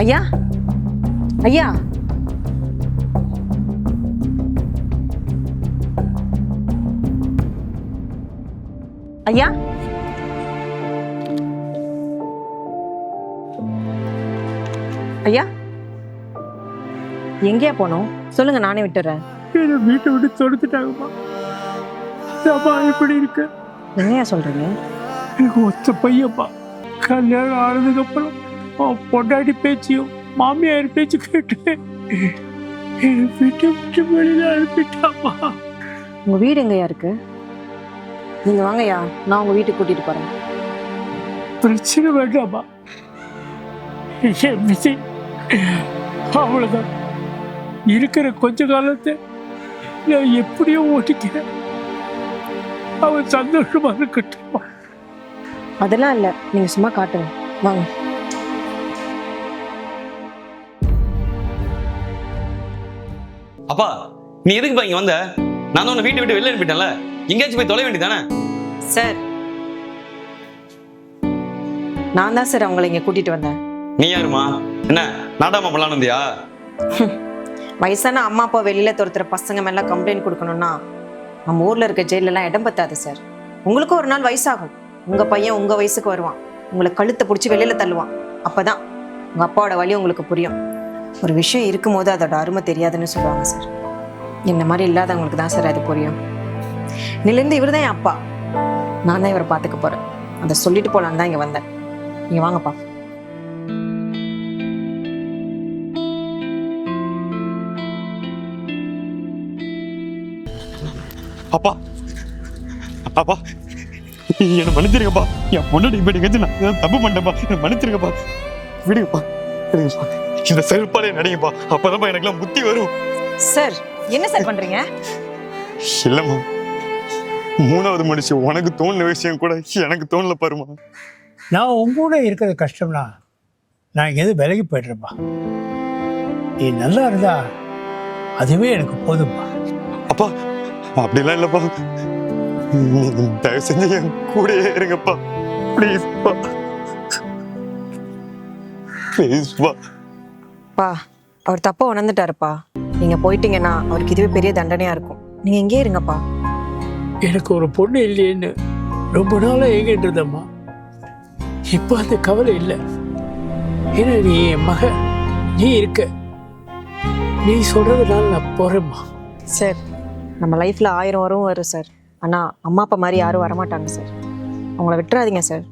ஐயா ஐயா ஐயா ஐயா எங்கேயா போனோம் சொல்லுங்க, நானே விட்டுறேன். வீட்டை விட்டு தொடுத்துட்டாங்கம்மா. அம்மா எப்படி இருக்கு? என்னையா சொல்றீங்க? எனக்கு ஒத்த பையப்பா. கல்யாணம் ஆனதுக்கு அப்புறம் பொண்டாடி பேச்சியும் மாமியார் பேச்சு கேட்டு வீட்டை விட்டு வெளியில அனுப்பிட்டாமா. உங்க வீடு எங்கயா இருக்கு? நீங்க வாங்கய்யா, நான் உங்க வீட்டுக்கு கூட்டிட்டு போறேன். பிரச்சனை வேண்டாமா. அவ்வளவுதான். இருக்கிற கொஞ்ச காலத்தை நான் எப்படியோ ஓட்டிக்கிறேன். அவன் சந்தோஷமா இருக்கட்டும். அதெல்லாம் இல்ல, நீங்க சும்மா காட்டுங்க. வாங்க. அப்பா, நீ எதுக்குப்பா இங்க வந்த? நான் தான் உன்னை வீட்டை விட்டு வெளில அனுப்பிட்டேன்ல, எங்கேயாச்சும் போய் தொலை வேண்டியதானே? சார், நான் தான் சார் அவங்களை இங்க கூட்டிட்டு வந்தேன். நீ யாருமா? என்ன நாடாமா பண்ணலான்னு வந்தியா? வயசான அம்மா அப்பா வெளியில துரத்துற பசங்க மேல கம்ப்ளைண்ட் கொடுக்கணும்னா நம்ம ஊர்ல இருக்க ஜெயிலெல்லாம் இடம் பத்தாது சார். உங்களுக்கும் ஒரு நாள் வயசாகும். உங்க பையன் உங்க வயசுக்கு வருவான், உங்களை கழுத்தை பிடிச்சி வெளியில தள்ளுவான். அப்பதான் உங்க அப்பாவோட வழி உங்களுக்கு புரியும். ஒரு விஷயம் இருக்கும் போது அதோட அருமை தெரியாதுன்னு சொல்லுவாங்க சார். என்ன மாதிரி இல்லாதவங்களுக்கு தான் சார் அது புரியும். இன்னிலேருந்து இவர் தான் என் அப்பா, நான் தான் இவரை பார்த்துக்க போறேன். அதை சொல்லிட்டு போலான்னு தான் இங்க வந்தேன். நீங்க வாங்கப்பா. அப்பா அப்பா என்ன மன்னிச்சிருங்கப்பா. என் பொண்ணு இப்படி கழிச்சு நான் தப்பு பண்ணிட்டேன்ப்பா. என்ன மன்னிச்சிருங்கப்பா. விடுங்கப்பா, விடுங்கப்பா. இந்த செல்பாலே நடிங்கப்பா. அப்பதான் எனக்குலாம் புத்தி வரும். சார், என்ன சார் பண்றீங்க? இல்லம்மா, மூணாவது மனுஷன் உனக்கு தோணுன விஷயம் கூட எனக்கு தோணல பாருமா. நான் உங்க கூட இருக்கிறது கஷ்டம்னா நான் இங்கேருந்து விலகி போய்ட்றேன்ப்பா. நீ நல்லா இருந்தா அதுவே எனக்கு போதும்ப்பா. அப்பா அப்படிலாம் இல்லப்பா. நீங்க தயவு செஞ்சு என் கூடயே இருங்கப்பா. ப்ளீஸ்ப்பா, ப்ளீஸ்ப்பா. பா, அவர் தப்பா உணர்ந்துட்டாருப்பா. நீங்க போயிட்டீங்கன்னா அவருக்கு இதுவே பெரிய தண்டனையா இருக்கும். நீங்க எங்கே இருங்கப்பா. எனக்கு ஒரு பொண்ணு இல்லையேன்னு ரொம்ப நாளாக ஏங்கிட்டு இருந்தம்மா. இப்போ அந்த கவலை இல்லை. ஏன்னா நீ என் மக, நீ இருக்க. நீ சொல்றதுனால நான் போறேம்மா. சார், நம்ம லைஃப்ல 1000 வரும் சார். ஆனா அம்மா அப்பா மாதிரி யாரும் வரமாட்டாங்க சார். அவங்கள விட்டுறாதீங்க சார்.